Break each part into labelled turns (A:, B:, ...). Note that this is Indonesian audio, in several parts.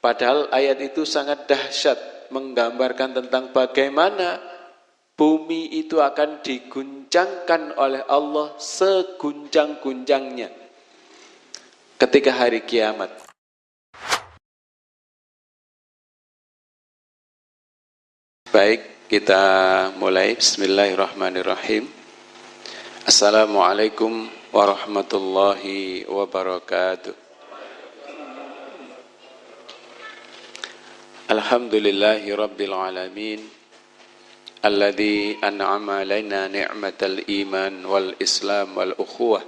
A: Padahal ayat itu sangat dahsyat, menggambarkan tentang bagaimana bumi itu akan diguncangkan oleh Allah seguncang-guncangnya ketika hari kiamat. Baik, kita mulai. Bismillahirrahmanirrahim. Assalamualaikum warahmatullahi wabarakatuh. Alhamdulillahi rabbil alamin, alladzi an'ama alaina ni'matal iman wal islam wal ukhuwah.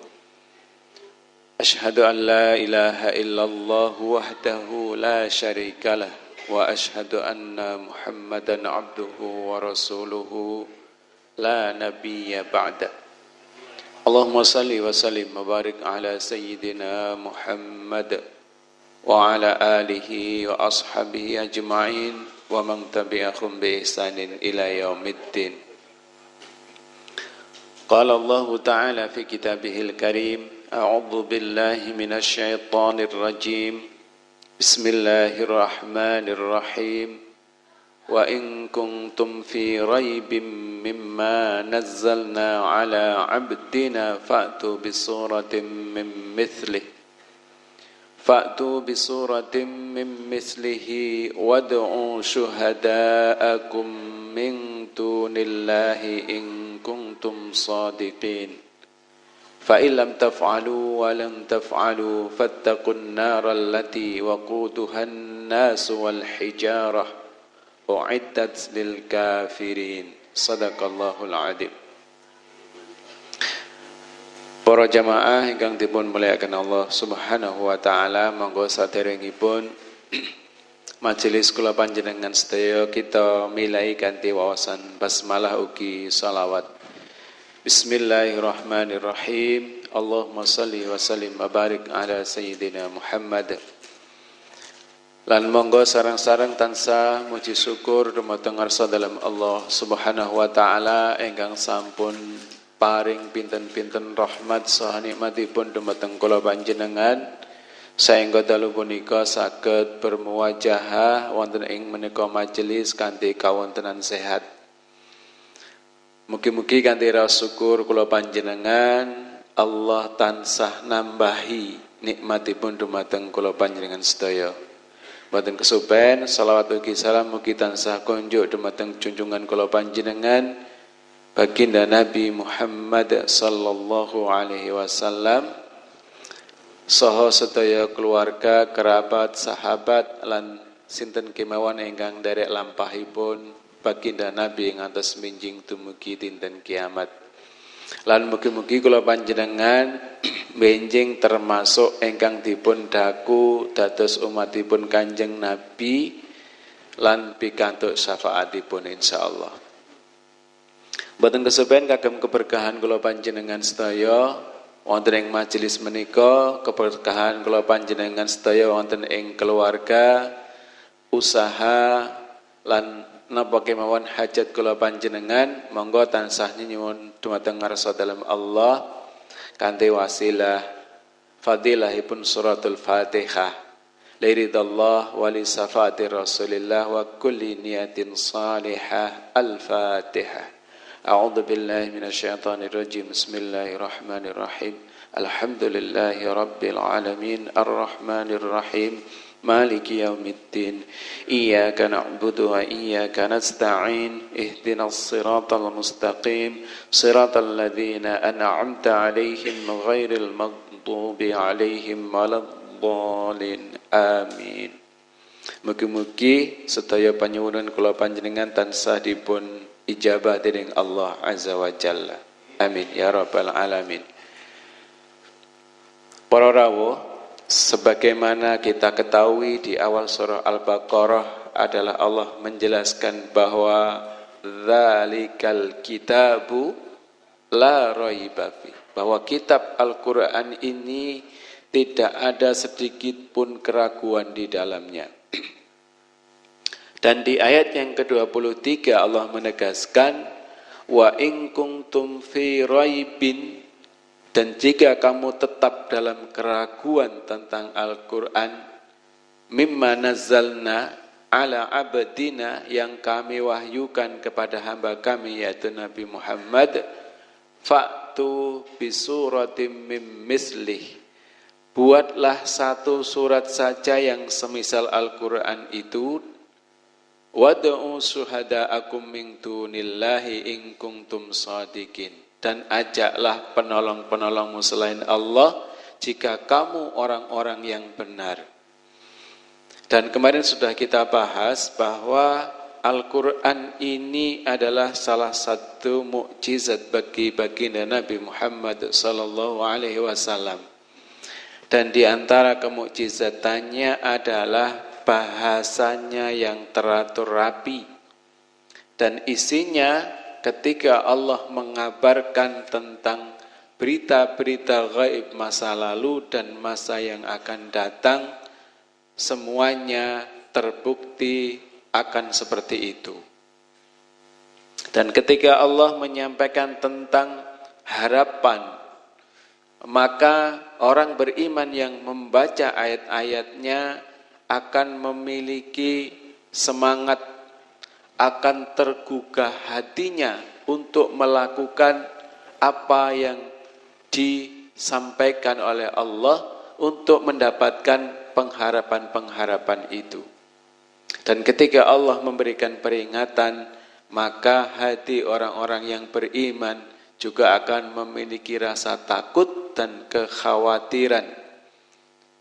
A: Ashhadu an la ilaha illallah wahdahu la syarikalah, wa ashhadu anna Muhammadan abduhu wa rasuluhu la nabiyya ba'da. Allahumma salli wa sallim wa barik ala sayyidina Muhammad wa ala alihi wa ashabihi ajma'in wa man tabi'ahum bi ihsanin ila yaumiddin. Qala Allah Ta'ala fi kitabihil karim, a'udzu billahi minasy syaithanir rajim. Bismillahirrahmanirrahim. Wa in kuntum fi raibim mimma nazzalna ala 'abdina fa'tu bi suratin min mithlihi فأتوا بسورة من مثله وادعوا شهداءكم من دون الله إن كنتم صادقين فإن لم تفعلوا ولن تفعلوا فاتقوا النار التي وقودها الناس والحجارة أعدت للكافرين صدق الله العظيم. Para jamaah ingkang dipun mulyakaken Allah Subhanahu wa taala, monggo saderengipun majelis kula panjenengan sedaya kita milai kanthi wawasan basmalah ugi shalawat. Bismillahirrahmanirrahim. Allahumma shalli wa sallim wa barik ala sayyidina Muhammad. Lan monggo sareng-sareng tansah muji syukur dumateng ngarsa dalem Allah Subhanahu wa taala ingkang sampun paring pinten-pinten rahmat saha nikmatipun dumateng kula panjenengan saengga dalu punika saged bermuwajahah wonten ing menika majelis kanthi kawontenan sehat. Mugi-mugi kanthi rasa syukur kula panjenengan Allah tansah nambahi nikmatipun dumateng kula panjenengan sedaya. Boten kesupen selawat ugi salam mugi tansah kunjuk dumateng junjungan kula panjenengan Baginda Nabi Muhammad sallallahu alaihi wasallam saha sedaya keluarga, kerabat, sahabat lan sinten kemawon ingkang derek lampahipun Baginda Nabi ngantos minjing dumugi dinten kiamat. Lan mugi-mugi kula panjenengan benjing termasuk ingkang dipun daku dados umatipun Kanjeng Nabi lan pikantuk syafaatipun insyaallah. Boten kesupen kagem keberkahan kula panjenengan sedaya wonten ing majelis menika, keberkahan kula panjenengan sedaya wonten ing keluarga, usaha lan napa kemawon hajat kula panjenengan, monggo tansah nyuwun dumateng ngarsa dalem Allah kanthi wasilah fadilahipun suratul Fatihah. Liridallah wa li safati Rasulillah wa kulli niyatin salihah. Al-Fatihah. A'udzu billahi minasy syaithanir rajim. Bismillahirrahmanirrahim. Alhamdulillahi rabbil alamin arrahmanir rahim maliki yaumiddin. Iyyaka na'budu wa iyyaka nasta'in. Ihdinas siratal mustaqim. Siratal ladzina an'amta 'alaihim ghairil maghdubi 'alaihim waladdallin. Amin. Mugi-mugi sedaya panyuwunan kula panjenengan tansah dipun ijabah dening Allah Azza wa Jalla. Amin ya rabbal alamin. Para rawuh, sebagaimana kita ketahui di awal surah Al-Baqarah adalah Allah menjelaskan bahwa dzalikal kitabu la raiba fi, bahwa kitab Al-Qur'an ini tidak ada sedikit pun keraguan di dalamnya. Dan di ayat yang ke-23 Allah menegaskan wa in kuntum fi raibin, dan jika kamu tetap dalam keraguan tentang Al-Qur'an, mimma nazzalna ala abdina, yang kami wahyukan kepada hamba kami yaitu Nabi Muhammad, fa'tu bisuratim mim mislih, buatlah satu surat saja yang semisal Al-Quran itu, wad'u syuhada'akum min dunillahi in kuntum shadiqin, dan ajaklah penolong-penolongmu selain Allah jika kamu orang-orang yang benar. Dan kemarin sudah kita bahas bahwa Al-Quran ini adalah salah satu mukjizat bagi baginda Nabi Muhammad sallallahu alaihi wasallam. Dan di antara kemukjizatannya adalah bahasanya yang teratur rapi. Dan isinya ketika Allah mengabarkan tentang berita-berita gaib masa lalu dan masa yang akan datang, semuanya terbukti akan seperti itu. Dan ketika Allah menyampaikan tentang harapan, maka orang beriman yang membaca ayat-ayatnya akan memiliki semangat, akan tergugah hatinya untuk melakukan apa yang disampaikan oleh Allah untuk mendapatkan pengharapan-pengharapan itu. Dan ketika Allah memberikan peringatan, maka hati orang-orang yang beriman juga akan memiliki rasa takut dan kekhawatiran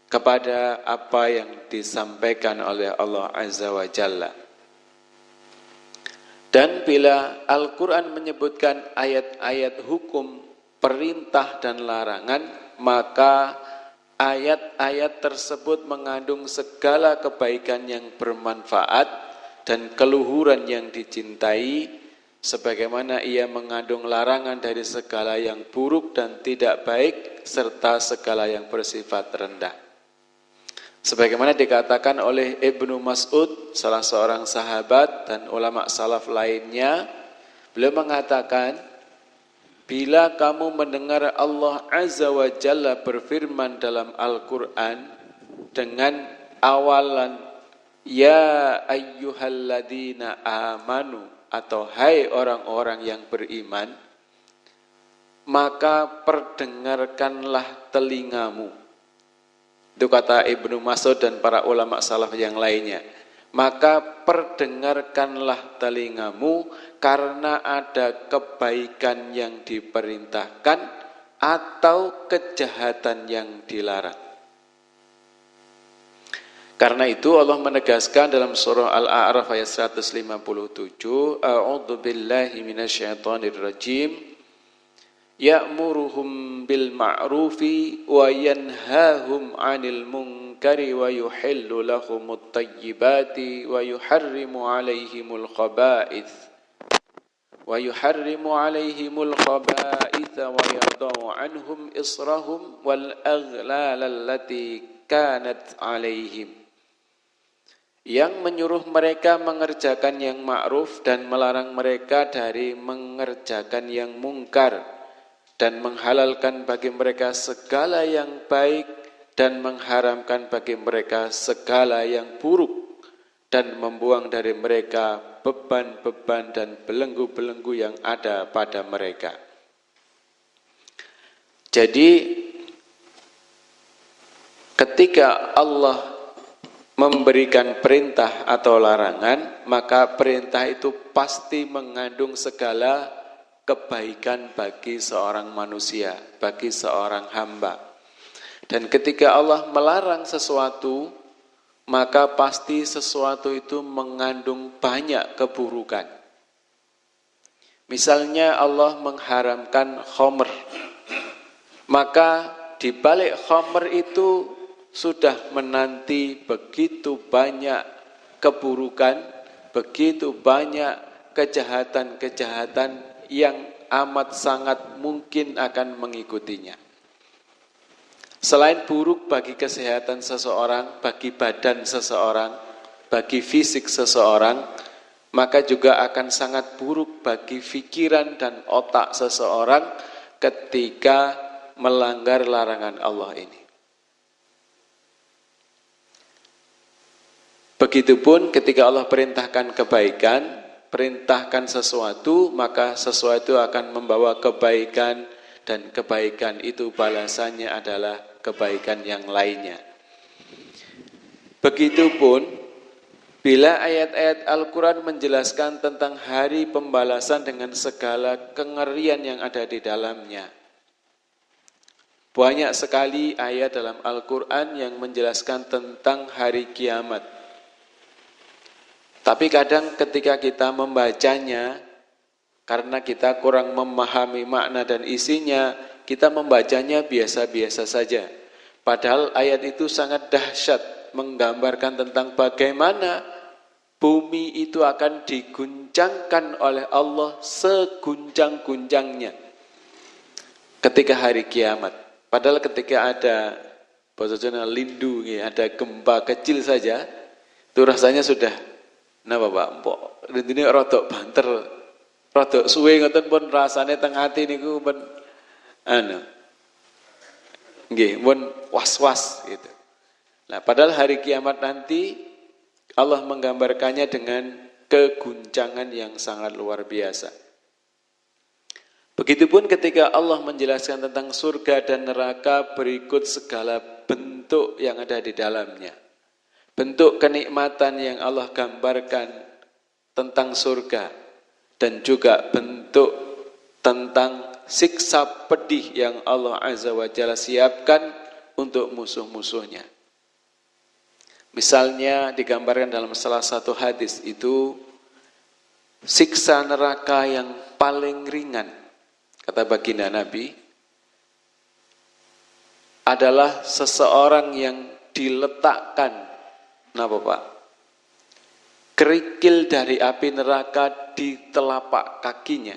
A: kepada apa yang disampaikan oleh Allah Azza wa Jalla. Dan bila Al-Quran menyebutkan ayat-ayat hukum, perintah dan larangan, maka ayat-ayat tersebut mengandung segala kebaikan yang bermanfaat dan keluhuran yang dicintai, sebagaimana ia mengandung larangan dari segala yang buruk dan tidak baik, serta segala yang bersifat rendah. Sebagaimana dikatakan oleh Ibnu Mas'ud, salah seorang sahabat dan ulama salaf lainnya, beliau mengatakan, bila kamu mendengar Allah Azza wa Jalla berfirman dalam Al-Quran dengan awalan ya ayyuhalladzina amanu, atau hai orang-orang yang beriman, maka perdengarkanlah telingamu. Itu kata Ibnu Mas'ud dan para ulama salaf yang lainnya. Maka perdengarkanlah telingamu karena ada kebaikan yang diperintahkan atau kejahatan yang dilarang. Karena itu Allah menegaskan dalam surah Al-A'raf ayat 157, A'udzu billahi minasyaitonir rajim. Ya'muruhum bil ma'rufi wa yanhahum 'anil munkari wa yuhillu lahumut tayyibati wa yuharrimu 'alaihimul khaba'ith wa yadau 'anhum israhum wal aghlal allati kanat 'alaihim. Yang menyuruh mereka mengerjakan yang ma'ruf dan melarang mereka dari mengerjakan yang mungkar, dan menghalalkan bagi mereka segala yang baik dan mengharamkan bagi mereka segala yang buruk, dan membuang dari mereka beban-beban dan belenggu-belenggu yang ada pada mereka. Jadi ketika Allah memberikan perintah atau larangan, maka perintah itu pasti mengandung segala kebaikan bagi seorang manusia, bagi seorang hamba. Dan ketika Allah melarang sesuatu, maka pasti sesuatu itu mengandung banyak keburukan. Misalnya Allah mengharamkan khamr, maka di balik khamr itu sudah menanti begitu banyak keburukan, begitu banyak kejahatan-kejahatan yang amat sangat mungkin akan mengikutinya. Selain buruk bagi kesehatan seseorang, bagi badan seseorang, bagi fisik seseorang, maka juga akan sangat buruk bagi pikiran dan otak seseorang ketika melanggar larangan Allah ini. Begitupun ketika Allah perintahkan kebaikan, perintahkan sesuatu, maka sesuatu akan membawa kebaikan, dan kebaikan itu balasannya adalah kebaikan yang lainnya. Begitupun bila ayat-ayat Al-Quran menjelaskan tentang hari pembalasan dengan segala kengerian yang ada di dalamnya. Banyak sekali ayat dalam Al-Quran yang menjelaskan tentang hari kiamat. Tapi kadang ketika kita membacanya, karena kita kurang memahami makna dan isinya, kita membacanya biasa-biasa saja. Padahal ayat itu sangat dahsyat, menggambarkan tentang bagaimana bumi itu akan diguncangkan oleh Allah seguncang-guncangnya ketika hari kiamat. Padahal ketika ada bahasa lindu, ada gempa kecil saja, itu rasanya sudah, napa Pak, mbok rintine rodok banter, rodok suwe ngoten pun rasane teng ati niku pun nggih, pun was-was gitu. Nah, padahal hari kiamat nanti Allah menggambarkannya dengan keguncangan yang sangat luar biasa. Begitupun ketika Allah menjelaskan tentang surga dan neraka berikut segala bentuk yang ada di dalamnya. Bentuk kenikmatan yang Allah gambarkan tentang surga, dan juga bentuk tentang siksa pedih yang Allah Azza wa Jalla siapkan untuk musuh-musuhnya. Misalnya digambarkan dalam salah satu hadis itu, siksa neraka yang paling ringan, kata baginda Nabi, adalah seseorang yang diletakkan, kenapa Pak? Kerikil dari api neraka di telapak kakinya.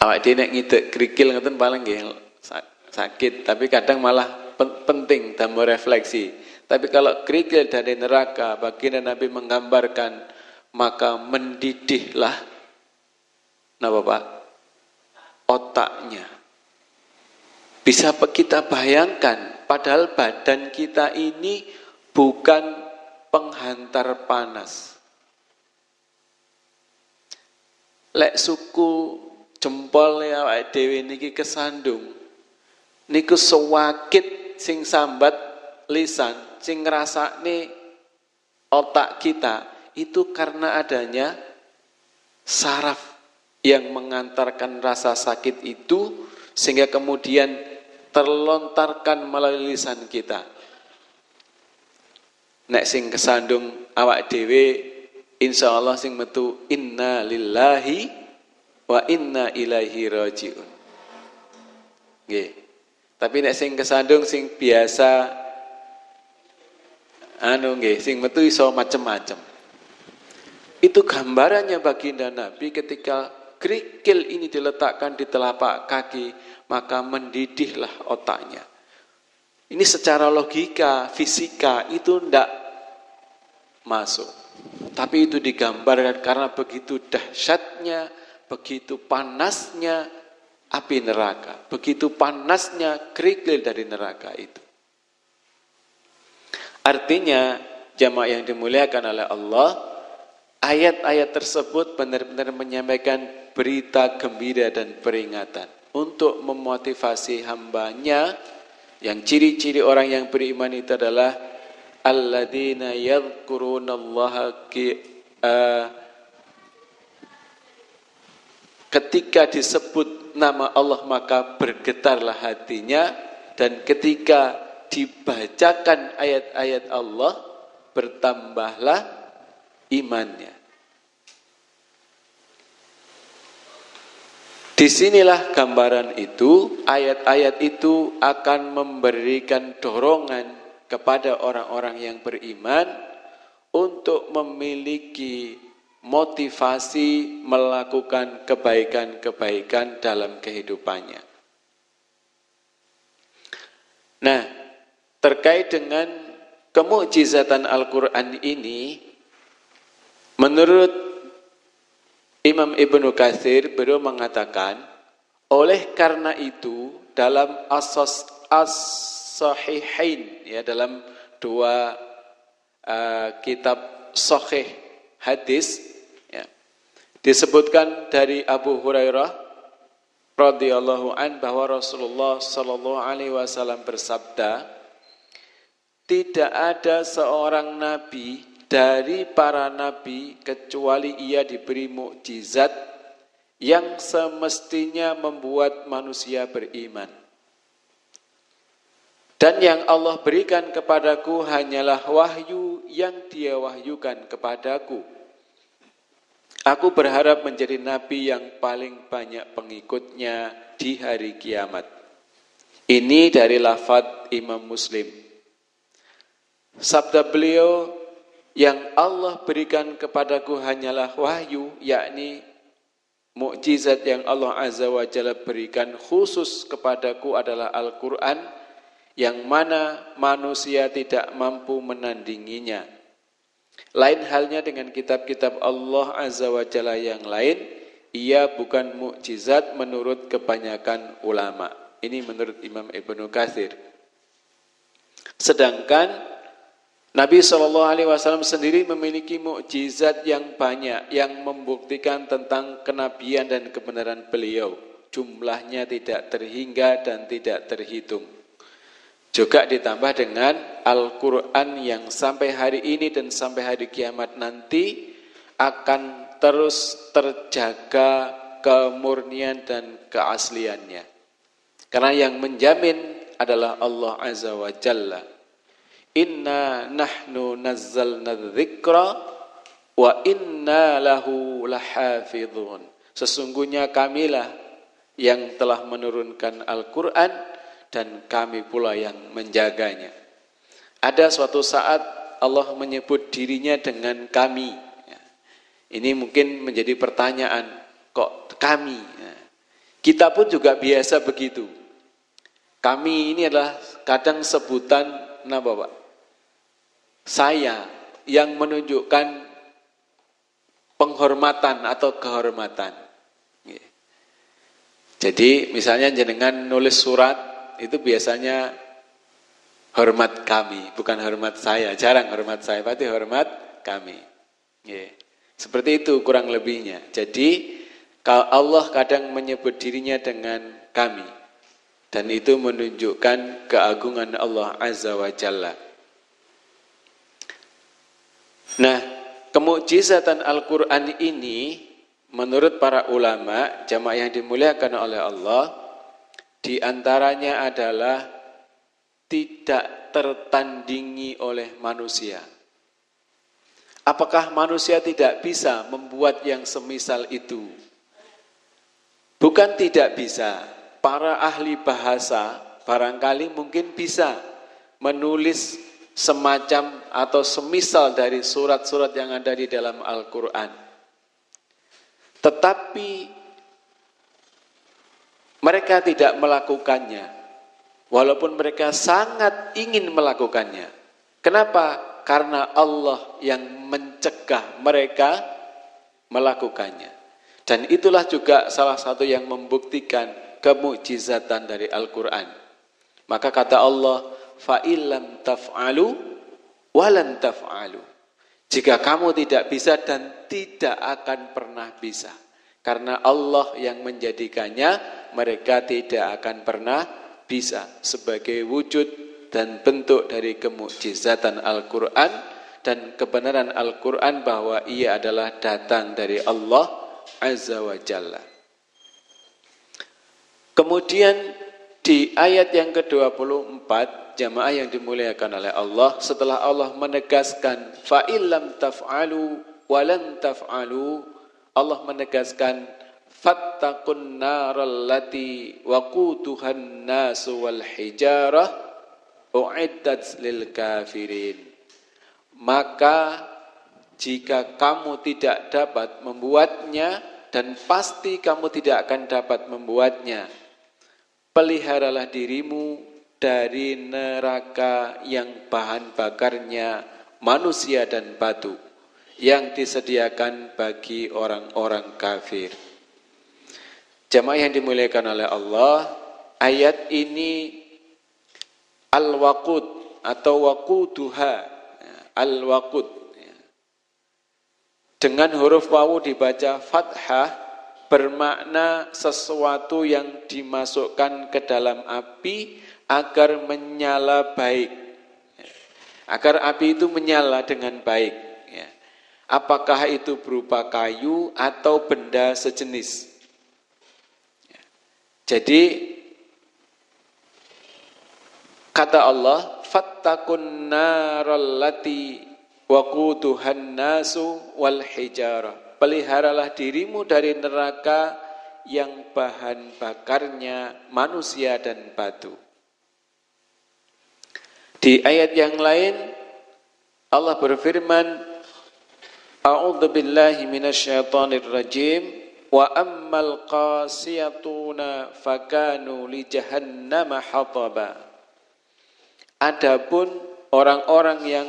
A: Awak dia nek ngidek kerikil ngoten paling nggih sakit, tapi kadang malah penting dan merefleksi. Tapi kalau kerikil dari neraka, baginda Nabi menggambarkan, maka mendidihlah, kenapa Pak? Otaknya. Bisa kita bayangkan, padahal badan kita ini bukan penghantar panas. Lek suku jempol ya awake dhewe niki kesandung, niku sewakit sing sambat lisan, sing ngrasakne otak kita, itu karena adanya saraf yang mengantarkan rasa sakit itu, sehingga kemudian terlontarkan melalui lisan kita. Nek sing kesandung awak dhewe, insyaallah sing metu inna lillahi wa inna ilaihi rajiun. Nggih. Tapi nek sing kesandung sing biasa nggih, sing metu iso macem-macem. Itu gambarannya baginda Nabi ketika kerikil ini diletakkan di telapak kaki, maka mendidihlah otaknya. Ini secara logika, fisika itu ndak masuk. Tapi itu digambarkan karena begitu dahsyatnya, begitu panasnya api neraka, begitu panasnya kerikil dari neraka itu. Artinya, jamaah yang dimuliakan oleh Allah, ayat-ayat tersebut benar-benar menyampaikan berita gembira dan peringatan untuk memotivasi hambanya, yang ciri-ciri orang yang beriman itu adalah alladzina yadhkurunallaha ketika disebut nama Allah maka bergetarlah hatinya, dan ketika dibacakan ayat-ayat Allah bertambahlah imannya. Disinilah gambaran itu, ayat-ayat itu akan memberikan dorongan kepada orang-orang yang beriman untuk memiliki motivasi melakukan kebaikan-kebaikan dalam kehidupannya. Nah, terkait dengan kemukjizatan Al-Quran ini, menurut Imam Ibnu Katsir beliau mengatakan, oleh karena itu dalam As-Sahihain, ya, dalam dua kitab sahih hadis, ya, disebutkan dari Abu Hurairah radhiyallahu an bahwa Rasulullah sallallahu alaihi wasallam bersabda, tidak ada seorang nabi dari para nabi kecuali ia diberi mukjizat yang semestinya membuat manusia beriman. Dan yang Allah berikan kepadaku hanyalah wahyu yang Dia wahyukan kepadaku. Aku berharap menjadi nabi yang paling banyak pengikutnya di hari kiamat. Ini dari lafadz Imam Muslim. Sabda beliau, yang Allah berikan kepadaku hanyalah wahyu, yakni mukjizat yang Allah Azza wa Jalla berikan khusus kepadaku adalah Al-Quran, yang mana manusia tidak mampu menandinginya. Lain halnya dengan kitab-kitab Allah Azza wa Jalla yang lain, ia bukan mukjizat menurut kebanyakan ulama. Ini menurut Imam Ibnu Katsir. Sedangkan Nabi SAW sendiri memiliki mukjizat yang banyak yang membuktikan tentang kenabian dan kebenaran beliau. Jumlahnya tidak terhingga dan tidak terhitung. Juga ditambah dengan Al-Quran yang sampai hari ini dan sampai hari kiamat nanti akan terus terjaga kemurnian dan keasliannya. Karena yang menjamin adalah Allah Azza wa Jalla. Inna nahnu nazzalna dzikra wa inna lahu lahafidhun. Sesungguhnya kamilah yang telah menurunkan Al-Quran dan kami pula yang menjaganya. Ada suatu saat Allah menyebut dirinya dengan kami. Ini mungkin menjadi pertanyaan, kok kami? Kita pun juga biasa begitu. Kami ini adalah kadang sebutan apa Pak? Saya, yang menunjukkan penghormatan atau kehormatan. Jadi misalnya jenengan nulis surat, itu biasanya hormat kami, bukan hormat saya. Jarang hormat saya, berarti hormat kami. Seperti itu kurang lebihnya. Jadi kalau Allah kadang menyebut dirinya dengan kami, dan itu menunjukkan keagungan Allah Azza wa Jalla. Nah, kemukjizatan Al-Quran ini menurut para ulama, jamaah yang dimuliakan oleh Allah, di antaranya adalah tidak tertandingi oleh manusia. Apakah manusia tidak bisa membuat yang semisal itu? Bukan tidak bisa. Para ahli bahasa barangkali mungkin bisa menulis semacam atau semisal dari surat-surat yang ada di dalam Al-Quran. Tetapi mereka tidak melakukannya, walaupun mereka sangat ingin melakukannya. Kenapa? Karena Allah yang mencegah mereka melakukannya. Dan itulah juga salah satu yang membuktikan kemukjizatan dari Al-Quran. Maka kata Allah, فَإِلَّمْ تَفْعَلُوا وَلَنْ تَفْعَلُوا. Jika kamu tidak bisa dan tidak akan pernah bisa. Karena Allah yang menjadikannya, mereka tidak akan pernah bisa. Sebagai wujud dan bentuk dari kemukjizatan Al-Quran dan kebenaran Al-Quran bahwa ia adalah datang dari Allah Azza wa Jalla. Kemudian di ayat yang ke-24, jamaah yang dimuliakan oleh Allah, setelah Allah menegaskan fa'illam taf'alu walan taf'alu, Allah menegaskan fattaqun naral lati waquduhan nasu wal hijarah u'iddat lil kafirin. Maka jika kamu tidak dapat membuatnya, dan pasti kamu tidak akan dapat membuatnya, peliharalah dirimu dari neraka yang bahan bakarnya manusia dan batu, yang disediakan bagi orang-orang kafir. Jamaah yang dimuliakan oleh Allah, ayat ini al-waqud atau waquduha, al-waqud. Dengan huruf wawu dibaca fathah bermakna sesuatu yang dimasukkan ke dalam api agar menyala baik. Agar api itu menyala dengan baik. Apakah itu berupa kayu atau benda sejenis. Jadi kata Allah, fattakun naral lati waquduhan nasu wal hijarah. Peliharalah dirimu dari neraka yang bahan bakarnya manusia dan batu. Di ayat yang lain Allah berfirman, A'udzu billahi minasyaitonir rajim, wa ammal qasiyatuna fakanu li jahannama hataba. Adapun orang-orang yang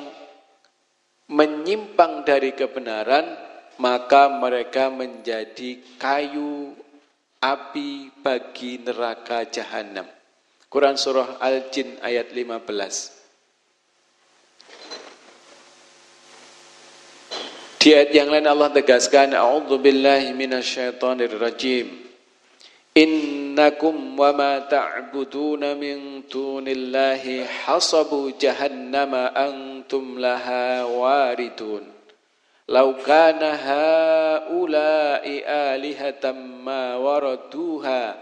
A: menyimpang dari kebenaran, maka mereka menjadi kayu api bagi neraka jahanam. Quran surah Al-Jin ayat 15. Di ayat yang lain Allah tegaskan, A'udzu billahi minasyaitonir rajim. Innakum wa ma ta'buduna min dunillahi hasabu jahannama antum laha waridun. Law kana haula'i alihatan ma waraduha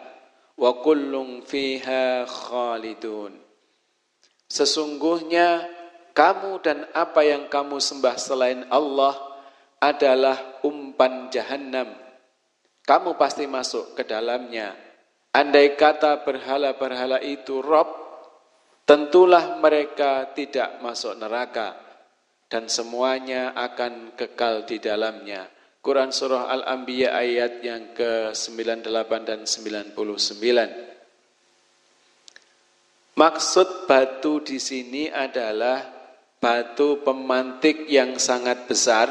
A: wa kullun fiha khalidun. Sesungguhnya kamu dan apa yang kamu sembah selain Allah adalah umpan jahanam. Kamu pasti masuk ke dalamnya. Andai kata berhala-berhala itu Rob, tentulah mereka tidak masuk neraka dan semuanya akan kekal di dalamnya. Quran surah Al-Anbiya ayat yang ke-98 dan 99. Maksud batu di sini adalah batu pemantik yang sangat besar,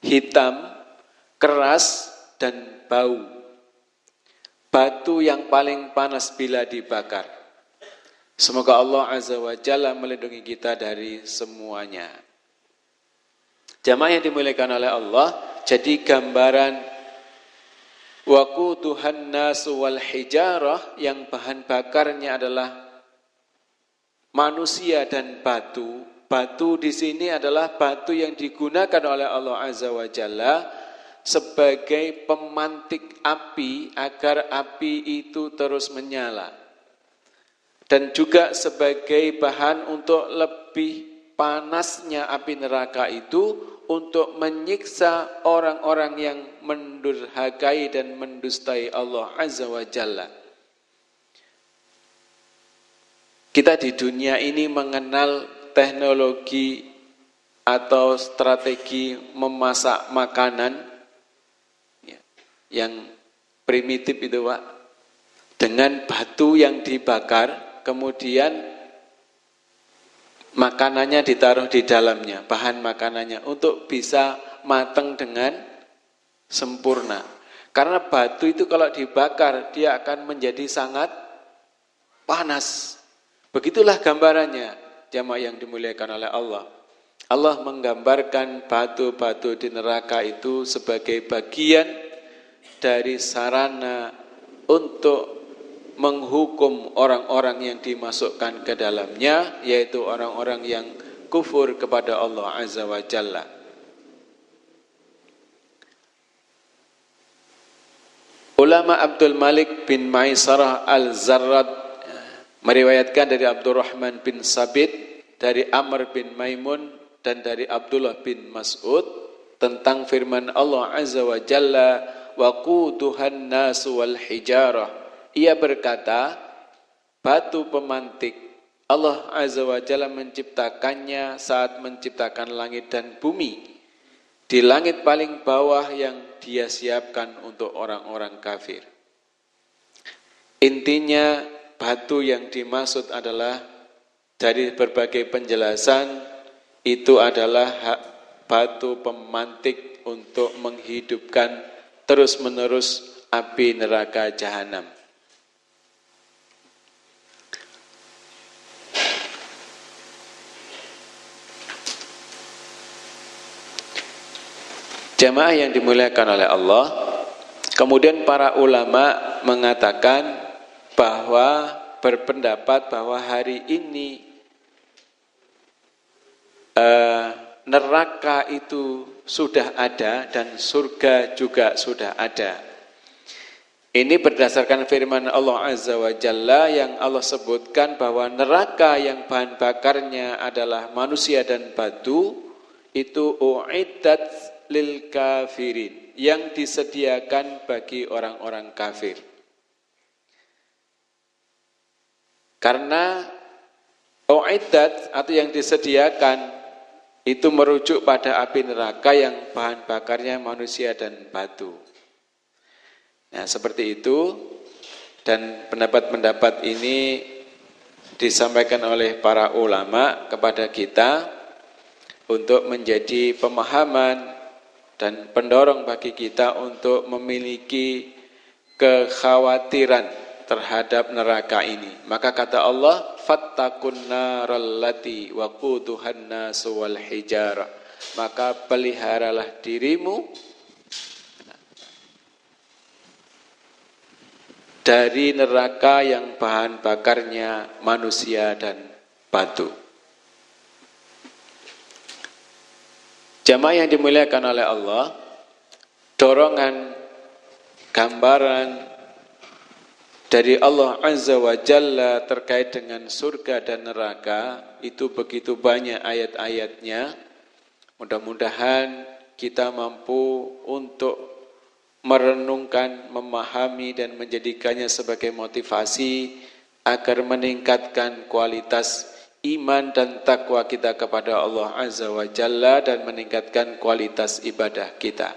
A: hitam, keras, dan bau. Batu yang paling panas bila dibakar. Semoga Allah Azza wa Jalla melindungi kita dari semuanya. Jamaah yang dimuliakan oleh Allah, jadi gambaran waquduhan nasu wal hijarah yang bahan bakarnya adalah manusia dan batu. Batu di sini adalah batu yang digunakan oleh Allah Azza wa Jalla sebagai pemantik api agar api itu terus menyala. Dan juga sebagai bahan untuk lebih panasnya api neraka itu untuk menyiksa orang-orang yang mendurhakai dan mendustai Allah Azza wa Jalla. Kita di dunia ini mengenal teknologi atau strategi memasak makanan yang primitif itu Pak, dengan batu yang dibakar, kemudian makanannya ditaruh di dalamnya, bahan makanannya untuk bisa matang dengan sempurna. Karena batu itu kalau dibakar dia akan menjadi sangat panas. Begitulah gambarannya. Jamaah yang dimuliakan oleh Allah. Allah menggambarkan batu-batu di neraka itu sebagai bagian dari sarana untuk menghukum orang-orang yang dimasukkan ke dalamnya, yaitu orang-orang yang kufur kepada Allah Azza wa Jalla. Ulama Abdul Malik bin Maisarah al-Zarrad meriwayatkan dari Abdurrahman bin Sabit, dari Amr bin Maimun, dan dari Abdullah bin Mas'ud tentang firman Allah Azza wa Jalla, waquduhan nasu wal hijarah. Ia berkata, batu pemantik Allah Azza wa Jalla menciptakannya saat menciptakan langit dan bumi. Di langit paling bawah yang dia siapkan untuk orang-orang kafir. Intinya batu yang dimaksud adalah dari berbagai penjelasan itu adalah batu pemantik untuk menghidupkan terus-menerus api neraka jahanam. Jamaah yang dimuliakan oleh Allah, kemudian para ulama mengatakan bahwa berpendapat bahwa hari ini neraka itu sudah ada dan surga juga sudah ada. Ini berdasarkan firman Allah Azza wa Jalla yang Allah sebutkan bahwa neraka yang bahan bakarnya adalah manusia dan batu itu uiddat lil kafirin, yang disediakan bagi orang-orang kafir. Karena uiddat atau yang disediakan itu merujuk pada api neraka yang bahan bakarnya manusia dan batu. Nah, seperti itu, dan pendapat-pendapat ini disampaikan oleh para ulama kepada kita untuk menjadi pemahaman dan pendorong bagi kita untuk memiliki kekhawatiran terhadap neraka ini. Maka kata Allah, fattakun narallati waquduhan nasu wal hijarah. Maka peliharalah dirimu dari neraka yang bahan bakarnya manusia dan batu. Jamaah yang dimuliakan oleh Allah, dorongan, gambaran dari Allah Azza wa Jalla terkait dengan surga dan neraka itu begitu banyak ayat-ayatnya. Mudah-mudahan kita mampu untuk merenungkan, memahami dan menjadikannya sebagai motivasi agar meningkatkan kualitas iman dan takwa kita kepada Allah Azza wa Jalla dan meningkatkan kualitas ibadah kita.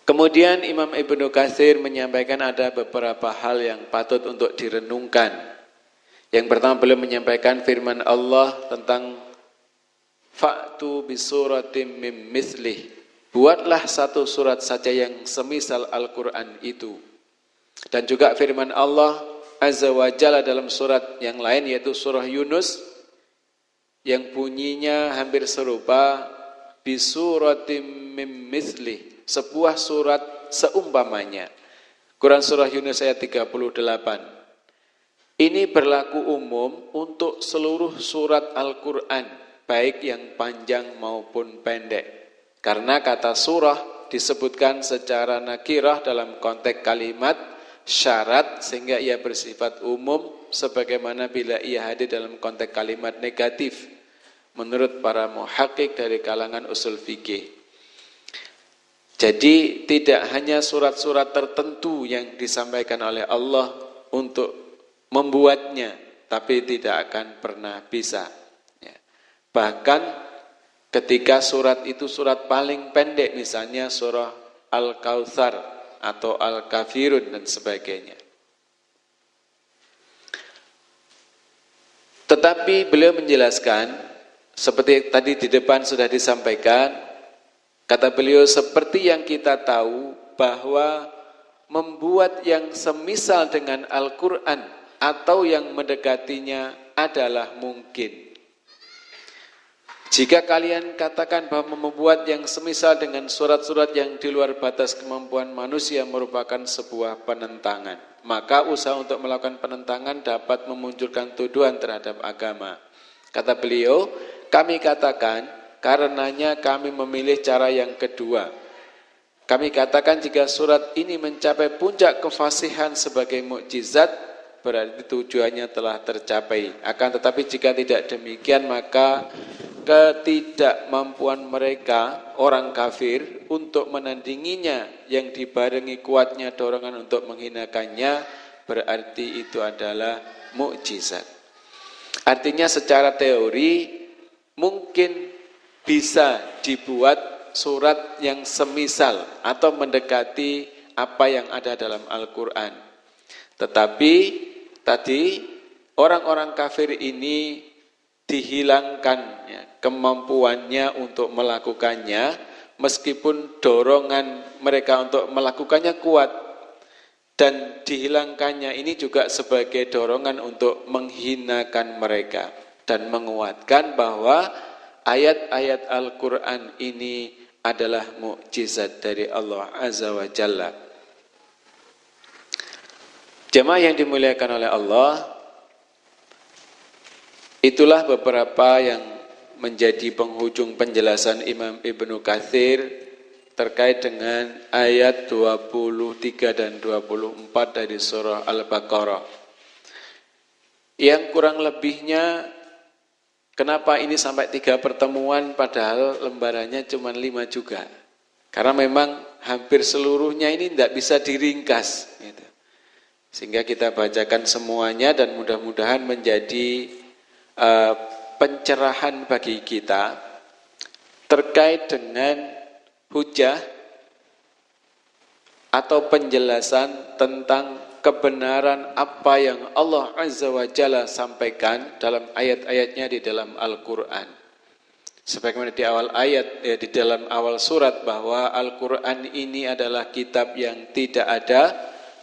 A: Kemudian Imam Ibnu Katsir menyampaikan ada beberapa hal yang patut untuk direnungkan. Yang pertama, beliau menyampaikan firman Allah tentang fa'tu bisuratim mim mithlih. Buatlah satu surat saja yang semisal Al-Quran itu. Dan juga firman Allah Azza wa Jalla dalam surat yang lain, yaitu surah Yunus, yang bunyinya hampir serupa, bisuratim mim mithlih, sebuah surat seumpamanya. Quran surah Yunus ayat 38. Ini berlaku umum untuk seluruh surat Al-Quran, baik yang panjang maupun pendek. Karena kata surah disebutkan secara nakirah dalam konteks kalimat syarat, sehingga ia bersifat umum, sebagaimana bila ia hadir dalam konteks kalimat negatif menurut para muhaqqiq dari kalangan usul fikih. Jadi tidak hanya surat-surat tertentu yang disampaikan oleh Allah untuk membuatnya, tapi tidak akan pernah bisa. Bahkan ketika surat itu surat paling pendek, misalnya surah Al-Kautsar atau Al-Kafirun dan sebagainya. Tetapi beliau menjelaskan, seperti tadi di depan sudah disampaikan, kata beliau, seperti yang kita tahu bahwa membuat yang semisal dengan Al-Quran atau yang mendekatinya adalah mungkin. Jika kalian katakan bahwa membuat yang semisal dengan surat-surat yang di luar batas kemampuan manusia merupakan sebuah penentangan, maka usaha untuk melakukan penentangan dapat memunculkan tuduhan terhadap agama. Kata beliau, kami katakan karenanya kami memilih cara yang kedua. Kami katakan jika surat ini mencapai puncak kefasihan sebagai mukjizat, berarti tujuannya telah tercapai. Akan tetapi jika tidak demikian, maka ketidakmampuan mereka, orang kafir, untuk menandinginya yang dibarengi kuatnya dorongan untuk menghinakannya, berarti itu adalah mukjizat. Artinya secara teori mungkin bisa dibuat surat yang semisal atau mendekati apa yang ada dalam Al-Quran. Tetapi tadi orang-orang kafir ini dihilangkan kemampuannya untuk melakukannya, meskipun dorongan mereka untuk melakukannya kuat, dan dihilangkannya ini juga sebagai dorongan untuk menghinakan mereka dan menguatkan bahwa ayat-ayat Al-Quran ini adalah mukjizat dari Allah Azza wa Jalla. Jemaah yang dimuliakan oleh Allah, itulah beberapa yang menjadi penghujung penjelasan Imam Ibnu Katsir terkait dengan ayat 23 dan 24 dari surah Al-Baqarah. Yang kurang lebihnya, kenapa ini sampai 3 pertemuan padahal lembarannya cuma 5 juga? Karena memang hampir seluruhnya ini tidak bisa diringkas. Gitu. Sehingga kita bacakan semuanya dan mudah-mudahan menjadi pencerahan bagi kita terkait dengan hujah atau penjelasan tentang kebenaran apa yang Allah Azza wa Jalla sampaikan dalam ayat-ayatnya di dalam Al-Quran. Sebagaimana di awal ayat, di dalam awal surat, bahwa Al-Quran ini adalah kitab yang tidak ada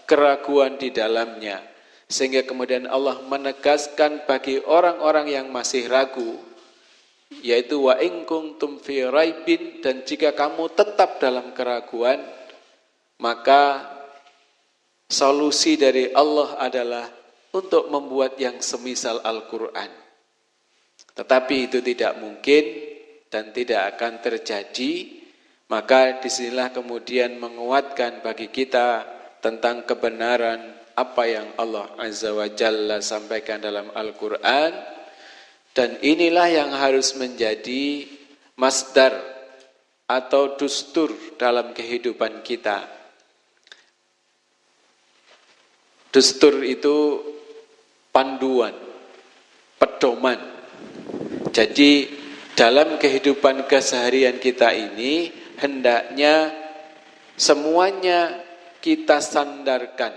A: keraguan di dalamnya. Sehingga kemudian Allah menegaskan bagi orang-orang yang masih ragu, yaitu wa in kuntum fi raibin, dan jika kamu tetap dalam keraguan, maka solusi dari Allah adalah untuk membuat yang semisal Al-Quran. Tetapi itu tidak mungkin dan tidak akan terjadi. Maka disinilah kemudian menguatkan bagi kita tentang kebenaran apa yang Allah Azza wa Jalla sampaikan dalam Al-Quran. Dan inilah yang harus menjadi masdar atau dustur dalam kehidupan kita. Dustur itu panduan, pedoman. Jadi dalam kehidupan keseharian kita ini hendaknya semuanya kita sandarkan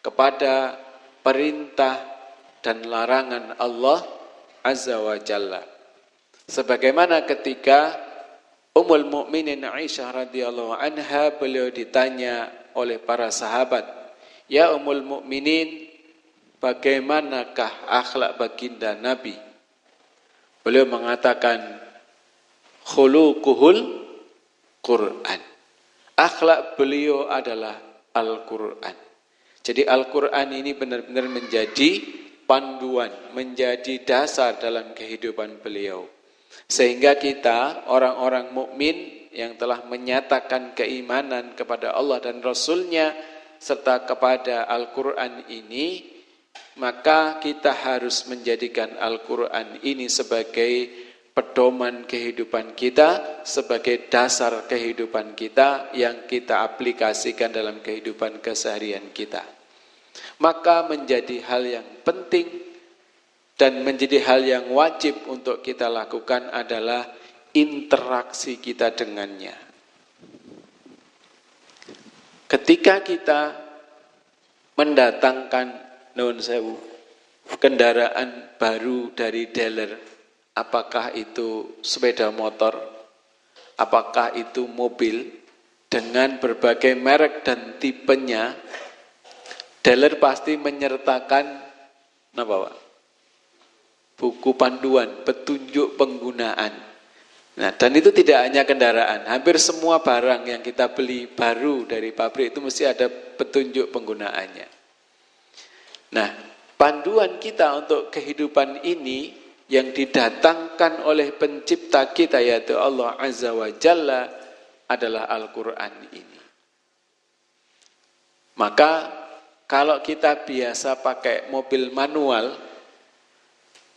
A: kepada perintah dan larangan Allah Azza wa Jalla. Sebagaimana ketika Ummul Mukminin Aisyah radhiyallahu anha, beliau ditanya oleh para sahabat, "Ya Ummul Mukminin, bagaimanakah akhlak baginda Nabi?" Beliau mengatakan, "Khuluquhul Quran." Akhlak beliau adalah Al-Quran. Jadi Al-Quran ini benar-benar menjadi panduan, menjadi dasar dalam kehidupan beliau. Sehingga kita, orang-orang mukmin yang telah menyatakan keimanan kepada Allah dan Rasul-Nya serta kepada Al-Quran ini, maka kita harus menjadikan Al-Quran ini sebagai pedoman kehidupan kita, sebagai dasar kehidupan kita yang kita aplikasikan dalam kehidupan keseharian kita. Maka menjadi hal yang penting dan menjadi hal yang wajib untuk kita lakukan adalah interaksi kita dengannya. Ketika kita mendatangkan kendaraan baru dari dealer, apakah itu sepeda motor, apakah itu mobil, dengan berbagai merek dan tipenya, dealer pasti menyertakan apa, Pak? Buku panduan, petunjuk penggunaan. Nah, dan itu tidak hanya kendaraan, hampir semua barang yang kita beli baru dari pabrik itu mesti ada petunjuk penggunaannya. Nah, panduan kita untuk kehidupan ini yang didatangkan oleh pencipta kita, yaitu Allah Azza wa Jalla, adalah Al-Quran ini. Maka kalau kita biasa pakai mobil manual,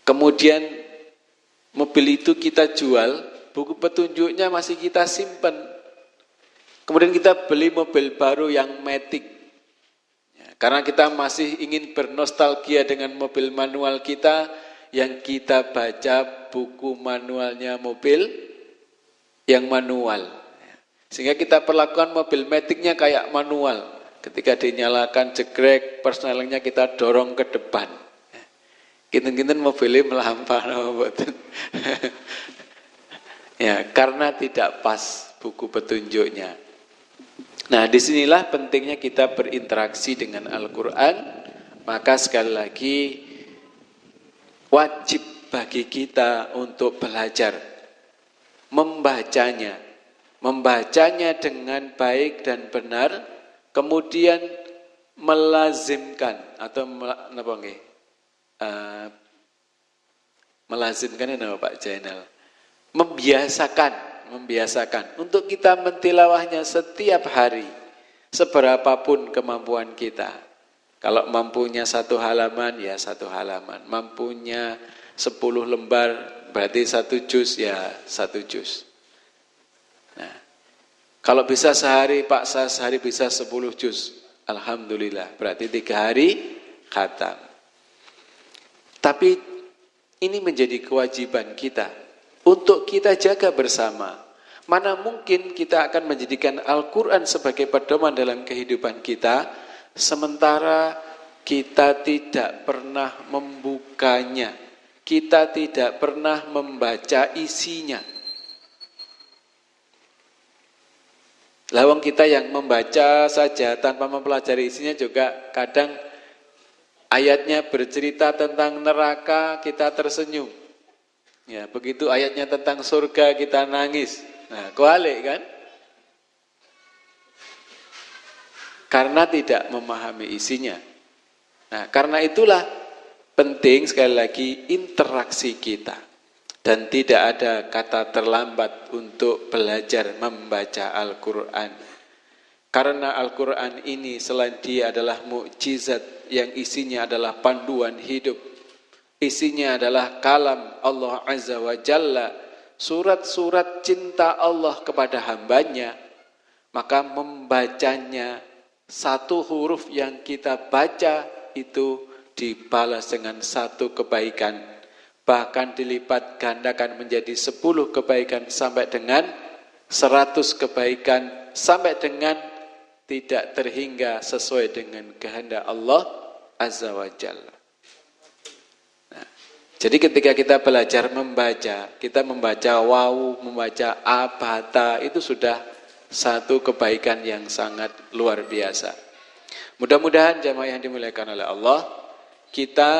A: kemudian mobil itu kita jual, buku petunjuknya masih kita simpan. Kemudian kita beli mobil baru yang matic. Karena kita masih ingin bernostalgia dengan mobil manual kita, yang kita baca buku manualnya mobil yang manual. Sehingga kita perlakukan mobil maticnya kayak manual. Ketika dinyalakan jegrek, persnelingnya kita dorong ke depan. Kinten-kinten mobilnya melampau. Ya, karena tidak pas buku petunjuknya. Nah, disinilah pentingnya kita berinteraksi dengan Al-Quran. Maka sekali lagi wajib bagi kita untuk belajar membacanya dengan baik dan benar, kemudian melazimkan atau melazimkan ini Pak Jainal, membiasakan untuk kita mentilawahnya setiap hari, seberapapun kemampuan kita. Kalau mampunya 1 halaman ya 1 halaman, mampunya 10 lembar berarti 1 juz ya 1 juz. Nah, kalau bisa sehari Pak, sehari bisa 10 juz, alhamdulillah, berarti 3 hari khatam. Tapi ini menjadi kewajiban kita untuk kita jaga bersama. Mana mungkin kita akan menjadikan Al-Quran sebagai pedoman dalam kehidupan kita, sementara kita tidak pernah membukanya, kita tidak pernah membaca isinya. Lawang kita yang membaca saja tanpa mempelajari isinya juga kadang ayatnya bercerita tentang neraka kita tersenyum. Ya, begitu ayatnya tentang surga kita nangis. Nah, kebalik kan? Karena tidak memahami isinya. Nah, karena itulah penting sekali lagi interaksi kita. Dan tidak ada kata terlambat untuk belajar membaca Al-Quran. Karena Al-Quran ini selain dia adalah mukjizat yang isinya adalah panduan hidup, isinya adalah kalam Allah Azza wa Jalla, surat-surat cinta Allah kepada hambanya, maka membacanya, 1 huruf yang kita baca itu dibalas dengan 1 kebaikan, bahkan dilipat gandakan menjadi 10 kebaikan sampai dengan 100 kebaikan, sampai dengan tidak terhingga sesuai dengan kehendak Allah Azza wa Jalla. Nah, jadi ketika kita belajar membaca, kita membaca wawu, membaca abata, itu sudah 1 kebaikan yang sangat luar biasa. Mudah-mudahan jamaah yang dimuliakan oleh Allah, kita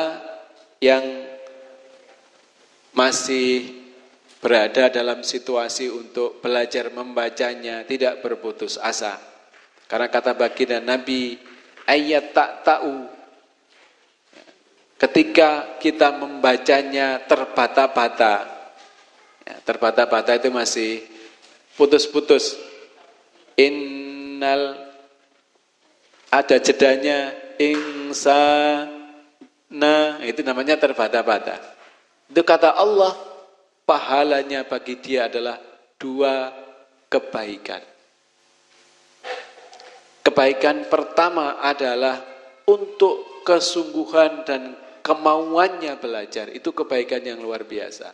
A: yang masih berada dalam situasi untuk belajar membacanya tidak berputus asa. Karena kata baginda Nabi, ayat tak tahu, ketika kita membacanya terbata-bata, ya, terbata-bata itu masih putus-putus. Innal, ada jedanya, insana, itu namanya terbata-bata. Itu kata Allah, pahalanya bagi dia adalah 2 kebaikan. Kebaikan pertama adalah untuk kesungguhan dan kemauannya belajar. Itu kebaikan yang luar biasa.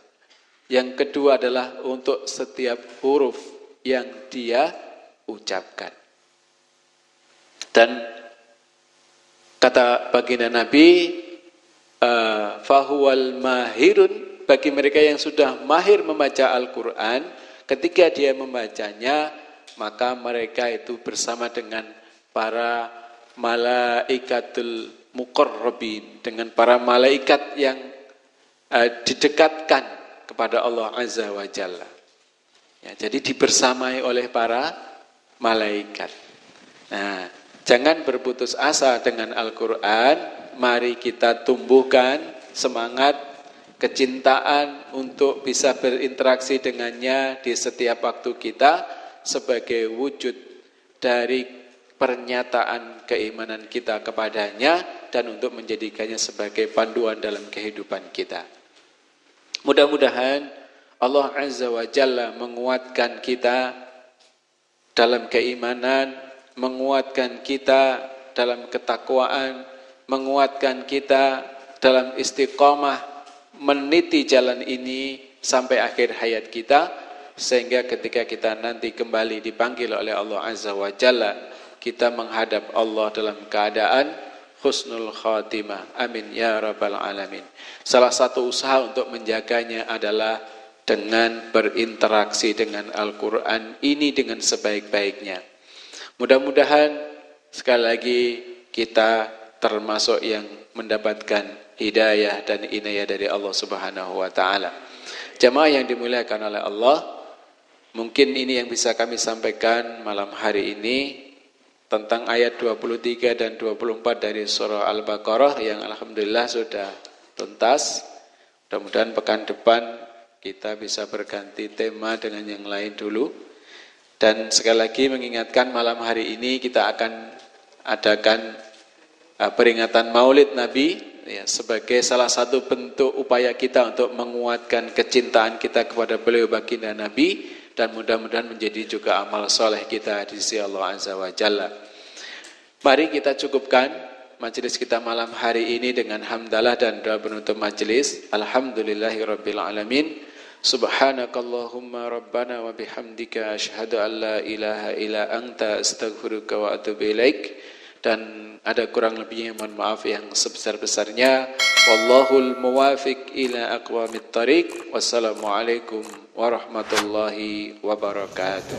A: Yang kedua adalah untuk setiap huruf yang dia ucapkan. Dan kata baginda Nabi, fahuwal mahirun, bagi mereka yang sudah mahir membaca Al-Quran, ketika dia membacanya, maka mereka itu bersama dengan para malaikatul muqarrabin, dengan para malaikat yang didekatkan kepada Allah Azza wa Jalla. Ya, jadi dibersamai oleh para malaikat. Nah, jangan berputus asa dengan Al-Quran. Mari kita tumbuhkan semangat, kecintaan untuk bisa berinteraksi dengannya di setiap waktu kita sebagai wujud dari pernyataan keimanan kita kepadanya dan untuk menjadikannya sebagai panduan dalam kehidupan kita. Mudah-mudahan Allah Azza wa Jalla menguatkan kita dalam keimanan, menguatkan kita dalam ketakwaan, menguatkan kita dalam istiqamah meniti jalan ini sampai akhir hayat kita, sehingga ketika kita nanti kembali dipanggil oleh Allah Azza wa Jalla, kita menghadap Allah dalam keadaan husnul khatimah. Amin ya rabbal alamin. Salah satu usaha untuk menjaganya adalah dengan berinteraksi dengan Al-Quran ini dengan sebaik-baiknya. Mudah-mudahan sekali lagi kita termasuk yang mendapatkan hidayah dan inayah dari Allah Subhanahu wa taala. Jamaah yang dimuliakan oleh Allah, Mungkin ini yang bisa kami sampaikan malam hari ini tentang ayat 23 dan 24 dari surah Al-Baqarah yang alhamdulillah sudah tuntas. Mudah-mudahan pekan depan kita bisa berganti tema dengan yang lain dulu. Dan sekali lagi mengingatkan malam hari ini kita akan adakan peringatan Maulid Nabi ya, sebagai salah satu bentuk upaya kita untuk menguatkan kecintaan kita kepada beliau baginda Nabi, dan mudah-mudahan menjadi juga amal soleh kita di sisi Allah Azza wa Jalla. Mari kita cukupkan majelis kita malam hari ini dengan hamdalah dan doa penutup majelis. Alhamdulillahirabbil alamin. Subhanakallahumma rabbana wa bihamdika asyhadu an la ilaha illa anta astaghfiruka wa atubu ilaik. Dan ada kurang lebihnya mohon maaf yang sebesar-besarnya. Wallahul muwafiq ila aqwamit thariq. Wassalamualaikum warahmatullahi wabarakatuh.